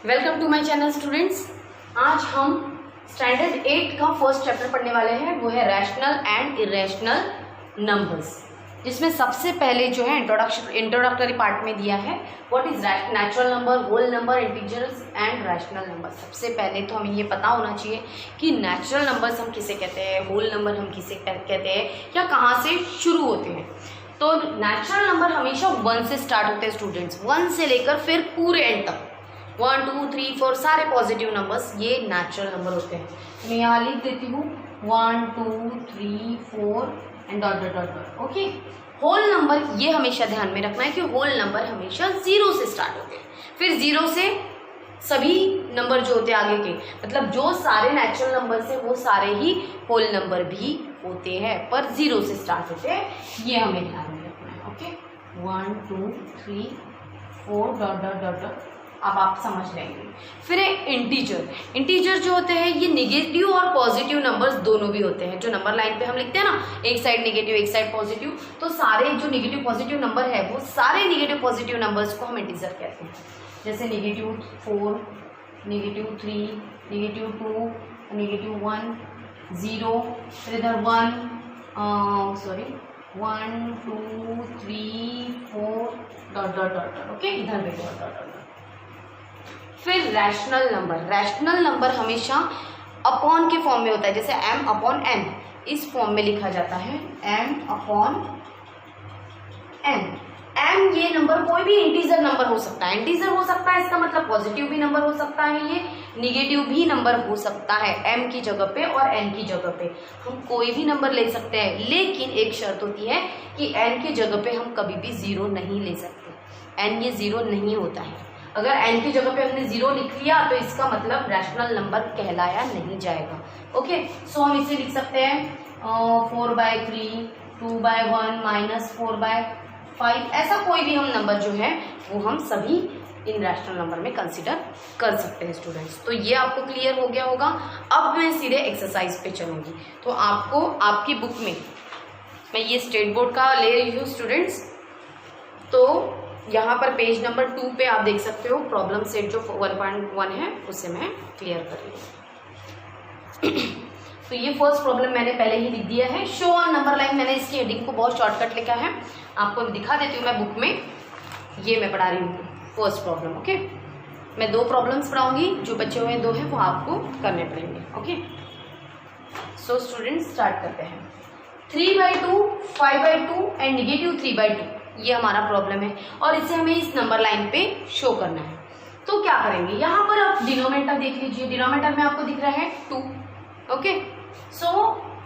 Welcome to my channel students. आज हम standard 8 का फर्स्ट चैप्टर पढ़ने वाले हैं, वो है रैशनल एंड इरेशनल नंबर्स, जिसमें सबसे पहले जो है इंट्रोडक्टरी पार्ट में दिया है what is natural number, whole number, integers and rational number. सबसे पहले तो हमें ये पता होना चाहिए कि नेचुरल नंबर्स हम किसे कहते हैं, होल नंबर हम किसे कहते हैं या कहाँ से शुरू होते हैं। तो नेचुरल नंबर हमेशा 1 से स्टार्ट होते हैं स्टूडेंट्स, 1 से लेकर फिर पूरे एंड तक 1 2 3 4 सारे पॉजिटिव नंबर्स ये नेचुरल नंबर होते हैं। मैं यहाँ लिख देती हूँ 1 2 3 4 and dot dot dot. Okay, whole number ये हमेशा ध्यान में रखना है कि होल नंबर हमेशा 0 से स्टार्ट होते हैं, फिर 0 से सभी नंबर जो होते हैं आगे के, मतलब जो सारे नेचुरल नंबर्स हैं वो सारे ही होल नंबर भी होते हैं पर 0 से स्टार्ट होते हैं, ये हमें ध्यान में रखना है। Okay, 1 2 3 4 dot dot dot dot, अब आप समझ लेंगे। फिर है इंटीजर जो होते हैं ये निगेटिव और पॉजिटिव नंबर्स दोनों भी होते हैं। जो नंबर लाइन पे हम लिखते हैं ना, एक साइड निगेटिव एक साइड पॉजिटिव, तो सारे जो निगेटिव पॉजिटिव नंबर है वो सारे निगेटिव पॉजिटिव नंबर्स को हम इंटीजर कहते हैं। जैसे -4, -3, -2, -1, 0, फिर इधर 1 2 3 4 डॉट डॉट डॉट। ओके, इधर भी डॉट डॉट डॉट। फिर रैशनल नंबर हमेशा अपॉन के फॉर्म में होता है, जैसे m/n इस फॉर्म में लिखा जाता है, m/n। m ये नंबर कोई भी इंटीजर नंबर हो सकता है, इंटीजर हो सकता है इसका मतलब पॉजिटिव भी नंबर हो सकता है, ये निगेटिव भी नंबर हो सकता है। m की जगह पे और n की जगह पे हम कोई भी नंबर ले सकते हैं, लेकिन एक शर्त होती है कि n की जगह पे हम कभी भी 0 नहीं ले सकते। n ये 0 नहीं होता है। अगर n की जगह पे हमने 0 लिख लिया तो इसका मतलब रैशनल नंबर कहलाया नहीं जाएगा। ओके, सो हम इसे लिख सकते हैं 4/3, 2/1, -4/5, ऐसा कोई भी हम नंबर जो है वो हम सभी इन रैशनल नंबर में कंसिडर कर सकते हैं स्टूडेंट्स। तो ये आपको क्लियर हो गया होगा। अब मैं सीधे एक्सरसाइज पे चलूंगी। तो आपको आपकी बुक में मैं ये स्टेट बोर्ड का ले रही हूँ स्टूडेंट्स, तो यहाँ पर पेज नंबर 2 पे आप देख सकते हो प्रॉब्लम सेट जो 1.1 है उसे मैं क्लियर कर रही हूँ। तो ये फर्स्ट प्रॉब्लम मैंने पहले ही लिख दिया है, शो ऑन नंबर लाइन। मैंने इसकी हेडिंग को बहुत शॉर्टकट लिखा है, आपको दिखा देती हूँ मैं बुक में। ये मैं पढ़ा रही हूँ फर्स्ट प्रॉब्लम। ओके, मैं 2 प्रॉब्लम्स पढ़ाऊंगी, जो बचे हुए 2 हैं वो आपको करने पड़ेंगे। ओके, सो स्टूडेंट्स स्टार्ट करते हैं। 3/2, 5/2 एंड -3/2 ये हमारा प्रॉब्लम है और इसे हमें इस नंबर लाइन पे शो करना है। तो क्या करेंगे, यहाँ पर आप डिनोमिनेटर देख लीजिए, डिनोमिनेटर में आपको दिख रहा है 2। ओके, सो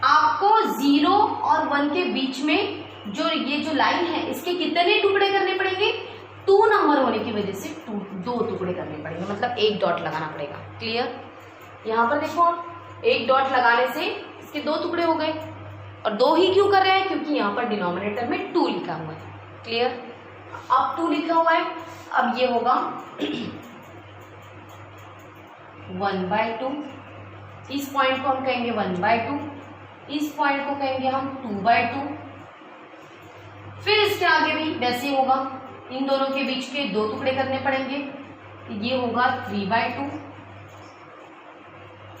आपको 0 और 1 के बीच में जो ये जो लाइन है इसके कितने टुकड़े करने पड़ेंगे, 2 नंबर होने की वजह से 2 टुकड़े करने पड़ेंगे, मतलब 1 डॉट लगाना पड़ेगा। क्लियर, यहाँ पर देखो 1 डॉट लगाने से इसके 2 टुकड़े हो गए, और 2 ही क्यों कर रहे हैं, क्योंकि यहाँ पर डिनोमिनेटर में 2 लिखा हुआ है। क्लियर, अब 2 लिखा हुआ है, अब ये होगा 1/2, इस पॉइंट को हम कहेंगे 1/2, इस पॉइंट को कहेंगे हम 2/2, फिर इसके आगे भी वैसे होगा, इन दोनों के बीच के 2 टुकड़े करने पड़ेंगे, ये होगा 3/2,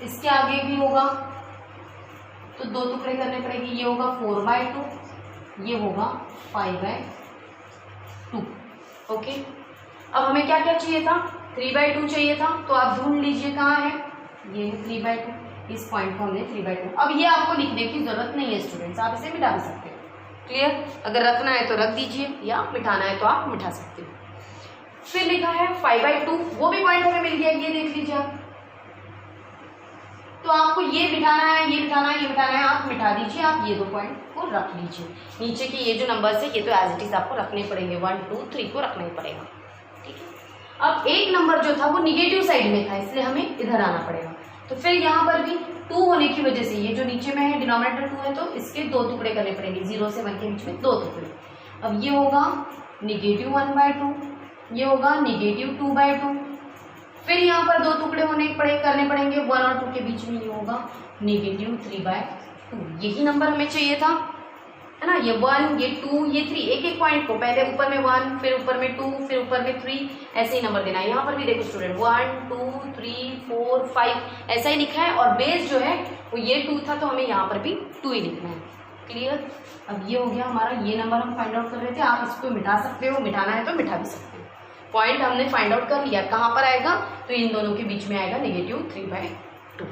इसके आगे भी होगा तो 2 टुकड़े करने पड़ेंगे, ये होगा 4/2, ये होगा 5/2। ओके, अब हमें क्या क्या चाहिए था, 3/2 चाहिए था, तो आप ढूंढ लीजिए कहाँ है, ये है 3/2, इस पॉइंट को हमने 3/2। अब ये आपको लिखने की जरूरत नहीं है स्टूडेंट्स, आप इसे मिटा भी सकते हो। क्लियर, अगर रखना है तो रख दीजिए या मिटाना है तो आप मिटा सकते हो। फिर लिखा है 5/2, वो भी पॉइंट हमें मिल गया, ये देख लीजिए आप। तो आपको ये बिठाना है, ये बिठाना है, ये बिठाना है, आप मिटा दीजिए, आप ये 2 पॉइंट को रख लीजिए। नीचे के ये जो नंबर्स है ये तो एज इट इज आपको रखने पड़ेंगे, 1 2 3 को रखना ही पड़ेगा। ठीक है, अब एक नंबर जो था वो निगेटिव साइड में था, इसलिए हमें इधर आना पड़ेगा। तो फिर यहाँ पर भी 2 होने की वजह से ये जो नीचे में है डिनोमिनेटर 2 है, तो इसके 2 टुकड़े करने पड़ेंगे, 0 से 1 के बीच में 2 टुकड़े। अब ये होगा -1/2, ये होगा -2/2, फिर यहाँ पर 2 टुकड़े करने पड़ेंगे 1 और 2 के बीच में, ये होगा -3/2। यही नंबर हमें चाहिए था। है ना, ये 1, ये 2, ये 3, एक एक पॉइंट को पहले ऊपर में 1, फिर ऊपर में 2, फिर ऊपर में 3, ऐसे ही नंबर देना है। यहाँ पर भी देखो स्टूडेंट 1 2 3 4 5 ऐसा ही लिखा है, और बेस जो है वो ये 2 था, तो हमें यहाँ पर भी 2 ही लिखना है। क्लियर। अब ये हो गया हमारा, ये नंबर हम फाइंड आउट कर रहे थे। आप इसको मिटा सकते हो, मिटाना है तो मिटा भी सकते हो। पॉइंट हमने फाइंड आउट कर लिया, कहाँ पर आएगा, तो इन दोनों के बीच में आएगा -3/2।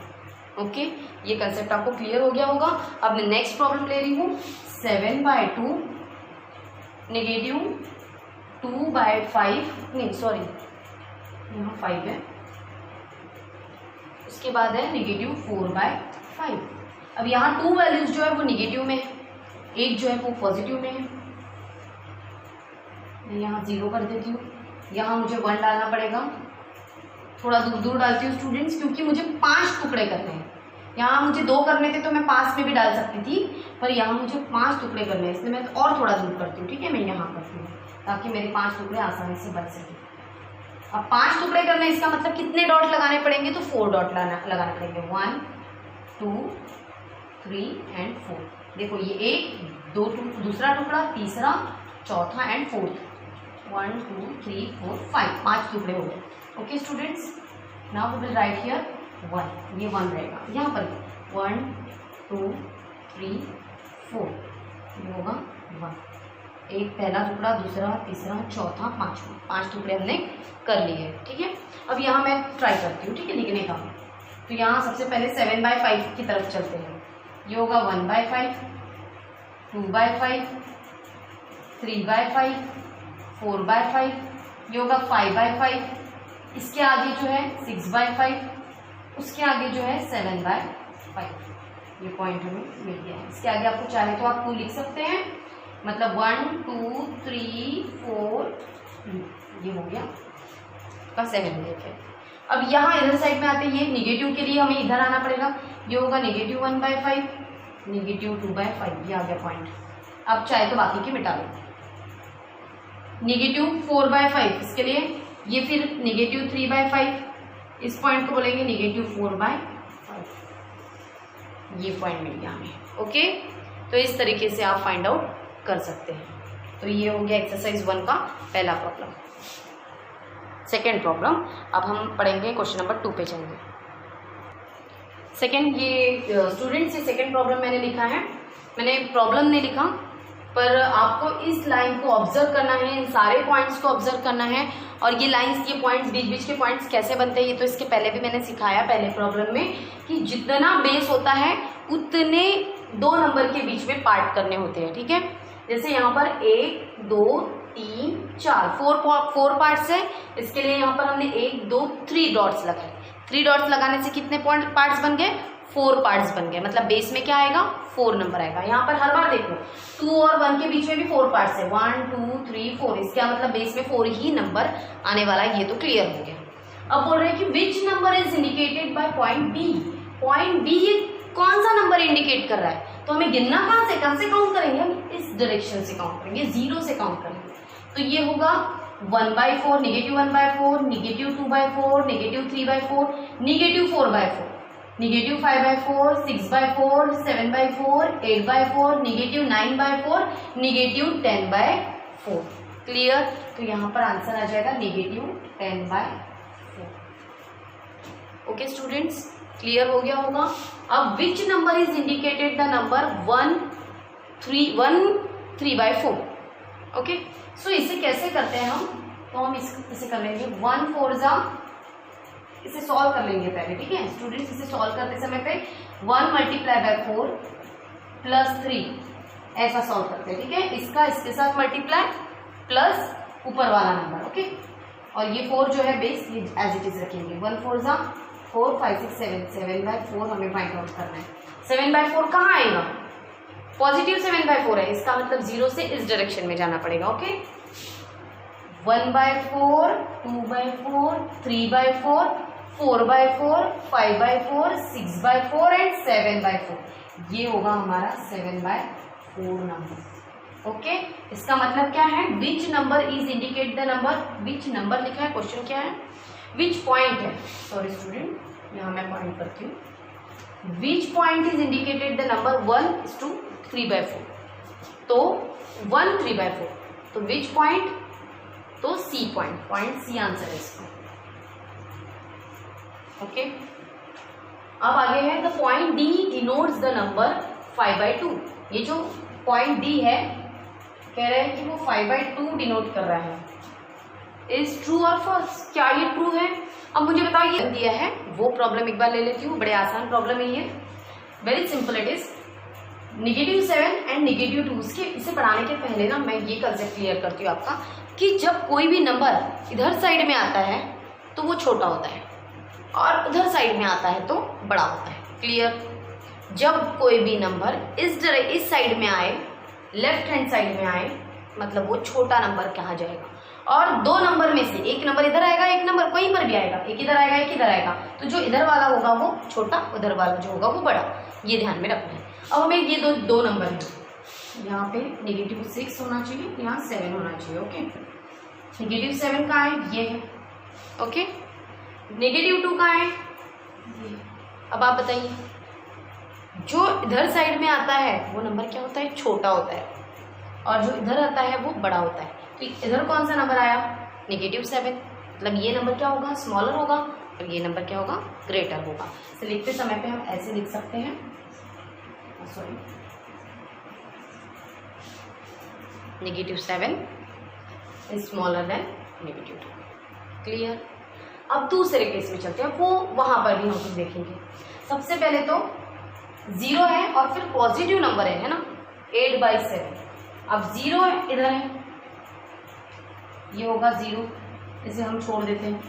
ओके, ये कंसेप्ट आपको क्लियर हो गया होगा। अब मैं नेक्स्ट प्रॉब्लम ले रही हूँ 7/2 -2/5, नहीं सॉरी यहाँ 5 है, उसके बाद है -4/5। अब यहाँ 2 वैल्यूज जो है वो निगेटिव में है, एक जो है वो पॉजिटिव में है। मैं यहाँ 0 कर देती हूँ, यहाँ मुझे 1 डालना पड़ेगा, थोड़ा दूर दूर डालती हूँ स्टूडेंट्स, क्योंकि मुझे 5 टुकड़े करने हैं। यहाँ मुझे 2 करने थे तो मैं 5 में भी डाल सकती थी, पर यहाँ मुझे 5 टुकड़े करने हैं, इसलिए मैं और थोड़ा दूर करती हूँ। ठीक है, मैं यहाँ करती हूँ ताकि मेरे 5 टुकड़े आसानी से बन सके। अब 5 टुकड़े करने, इसका मतलब कितने डॉट लगाने पड़ेंगे, तो 4 डॉट लगाने पड़ेंगे। 1 2 3 एंड 4। देखो ये 1 2 दूसरा टुकड़ा, तीसरा, चौथा एंड फोर्थ। 1 2 3 4 5, 5 टुकड़े हो गए। Okay students, now we will write here 1, ये 1 रहेगा यहाँ पर। 1 2 3 4, ये होगा 1। एक पहला टुकड़ा, दूसरा, तीसरा, चौथा, पांचवा, 5 टुकड़े हमने कर लिए। ठीक है, अब यहाँ मैं ट्राई करती हूँ, ठीक है, लिखने का। तो यहाँ सबसे पहले 7/5 की तरफ चलते हैं। ये होगा 1/5, 2/5, 3/5, 4/5, ये होगा 5/5, इसके आगे जो है 6/5, उसके आगे जो है 7/5। ये पॉइंट हमें मिल गया है। इसके आगे आपको चाहे तो आप 2 लिख सकते हैं, मतलब 1 2 3 4, ये हो गया का 7 देखिए। अब यहाँ इधर साइड में आते हैं, ये निगेटिव के लिए हमें इधर आना पड़ेगा। ये होगा -1/5, -2/5, ये आ गया पॉइंट। अब चाहे तो बाकी की मिटा लो। -4/5 इसके लिए, ये फिर -3/5, इस पॉइंट को बोलेंगे -4/5। ये पॉइंट मिल गया हमें। ओके, तो इस तरीके से आप फाइंड आउट कर सकते हैं। तो ये हो गया एक्सरसाइज 1 का पहला प्रॉब्लम। सेकेंड प्रॉब्लम, अब हम पढ़ेंगे क्वेश्चन नंबर 2 पे जाएंगे। सेकेंड, ये स्टूडेंट्स ये सेकेंड प्रॉब्लम मैंने लिखा है, मैंने प्रॉब्लम नहीं लिखा, पर आपको इस लाइन को ऑब्जर्व करना है, इन सारे पॉइंट्स को ऑब्जर्व करना है। और ये लाइंस, ये पॉइंट्स, बीच बीच के पॉइंट्स कैसे बनते हैं, ये तो इसके पहले भी मैंने सिखाया पहले प्रॉब्लम में, कि जितना बेस होता है उतने 2 नंबर के बीच में पार्ट करने होते हैं। ठीक है, जैसे यहाँ पर 1 2 3 4 4 पार्ट्स है, इसके लिए यहाँ पर हमने 1 2 3 डॉट्स लगाए। 3 डॉट्स लगाने से कितने पार्ट्स बन गए, 4 पार्ट्स बन गए। मतलब बेस में क्या आएगा, 4 नंबर आएगा। यहाँ पर हर बार देखो 2 और 1 के बीच में भी 4 पार्ट्स है, 1 2 3 4, इसका मतलब बेस में 4 ही नंबर आने वाला है। ये तो क्लियर हो गया। अब बोल रहे हैं कि which number is indicated by point B. Point B ये कौन सा नंबर इंडिकेट कर रहा है, तो हमें गिनना कहाँ से काउंट करेंगे, हम इस डायरेक्शन से काउंट करेंगे, 0 से काउंट करेंगे। तो ये होगा 1/4, -1/4, -2/4, -3/4, -4/4, -5/4, 6/4, 7/4, 8/4, -9/4, -10/4। क्लियर। तो यहाँ पर आंसर आ जाएगा -10/4। ओके स्टूडेंट्स, क्लियर हो गया होगा। अब which number is indicated the number 1 3/4। Okay, so इसे कैसे करते हैं हम, तो हम इसे कर लेंगे 1 4 जा, इसे सॉल्व कर लेंगे पहले। ठीक है स्टूडेंट्स, इसे सॉल्व करते समय पे 1 × 4 + 3 ऐसा सॉल्व करते हैं। ठीक है, इसका इसके साथ मल्टीप्लाई प्लस ऊपर वाला नंबर। ओके, और ये 4 जो है बेस, ये एज इट इज रखेंगे। 1 4 जा 4 5 6 7, 7/4 हमें फाइंड आउट करना है। 7/4 कहाँ आएगा, पॉजिटिव 7/4 है, इसका मतलब 0 से इस डायरेक्शन में जाना पड़ेगा। Okay, 1/4, 2/4, 3/4, 4/4, 5/4, 6/4 and 7/4। ये होगा हमारा 7/4 नंबर। ओके, इसका मतलब क्या है, विच number is indicate the number, which number लिखा है, क्वेश्चन क्या है, विच पॉइंट है, सॉरी स्टूडेंट, यहाँ मैं पॉइंट करती हूँ। Which point is indicated the number 1 is to 3/4। तो 1 3/4, तो विच पॉइंट, तो C point, point C answer है इसका। ओके, अब आगे है the point D denotes the number 5/2। ये जो पॉइंट डी है कह रहे हैं कि वो 5/2 डिनोट कर रहा है। इज ट्रू और फॉल्स, क्या ये ट्रू है? अब मुझे बताओ, ये दिया है वो प्रॉब्लम एक बार ले लेती हूँ, बड़े आसान प्रॉब्लम है ये, very simple it is. -7 and -2, इसे पढ़ाने के पहले ना मैं ये कंसेप्ट क्लियर करती हूँ आपका कि जब कोई भी नंबर इधर साइड में आता है तो वो छोटा होता है और उधर साइड में आता है तो बड़ा होता है। क्लियर? जब कोई भी नंबर इस साइड में आए, लेफ्ट हैंड साइड में आए, मतलब वो छोटा नंबर कहा जाएगा। और दो नंबर में से एक नंबर इधर आएगा, एक नंबर कहीं पर भी आएगा, एक इधर आएगा एक इधर आएगा, तो जो इधर वाला होगा वो छोटा, उधर वाला जो होगा वो बड़ा। ये ध्यान में रखना है। अब हमें ये दो नंबर है, यहाँ पे -6 होना चाहिए, यहाँ 7 होना चाहिए। ओके, -7 कहाँ है? ये है। ओके, -2 कहाँ है? ये। अब आप बताइए, जो इधर साइड में आता है वो नंबर क्या होता है? छोटा होता है, और जो इधर आता है वो बड़ा होता है। तो इधर कौन सा नंबर आया? -7, मतलब ये नंबर क्या होगा? स्मॉलर होगा, और ये नंबर क्या होगा? ग्रेटर होगा। तो लिखते समय पे हम ऐसे लिख सकते हैं, sorry, -7 is smaller than -2। Clear? अब दूसरे केस में चलते हैं, वो वहां पर भी हम कुछ देखेंगे। सबसे पहले तो 0 है और फिर पॉजिटिव नंबर है ना, 8/7। अब 0 इधर है, ये होगा 0, इसे हम छोड़ देते हैं,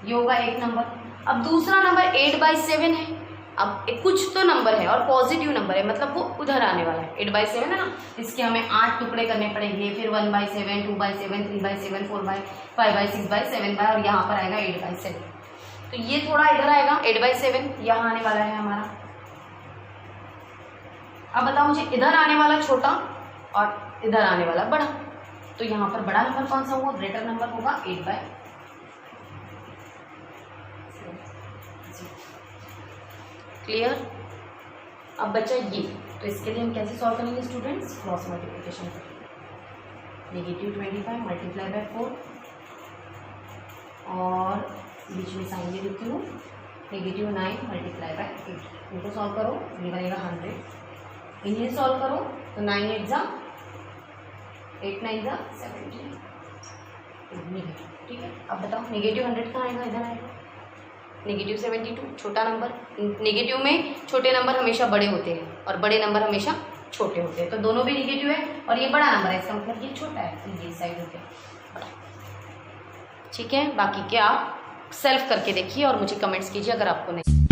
ये होगा एक नंबर। अब दूसरा नंबर 8/7 है। अब कुछ तो नंबर है और पॉजिटिव नंबर है, मतलब वो उधर आने वाला है। 8/7 है ना, इसके हमें 8 टुकड़े करने पड़ेंगे, फिर 1/7, 2/7, 3/7, 4/5, 6/7, 7/, और यहाँ पर आएगा 8/7। तो ये थोड़ा इधर आएगा, 8/7 यहाँ आने वाला है हमारा। अब बताओ मुझे, इधर आने वाला छोटा और इधर आने वाला बड़ा, तो यहाँ पर बड़ा नंबर कौन सा होगा? ग्रेटर नंबर होगा 8/7। क्लियर? अब बचा ये, तो इसके लिए हम कैसे सॉल्व करेंगे स्टूडेंट्स? क्रॉस मल्टीप्लिकेशन करेंगे। -25 × 4, और बीच में साइन दे देती हूँ, -9 × 8। इनको सॉल्व करो, ये बनेगा 100। इन्हें सॉल्व करो तो 9 8 जा 8 9 जा 17। ठीक है, अब बताओ -100 कहाँ आएगा? इधर आएगा। -72 छोटा नंबर, नेगेटिव में छोटे नंबर हमेशा बड़े होते हैं और बड़े नंबर हमेशा छोटे होते हैं, तो दोनों भी नेगेटिव है और ये बड़ा नंबर है, इसका मतलब ये छोटा है, तो ये साइड होते हैं बड़ा। ठीक है, बाकी के आप सेल्फ करके देखिए और मुझे कमेंट्स कीजिए अगर आपको नहीं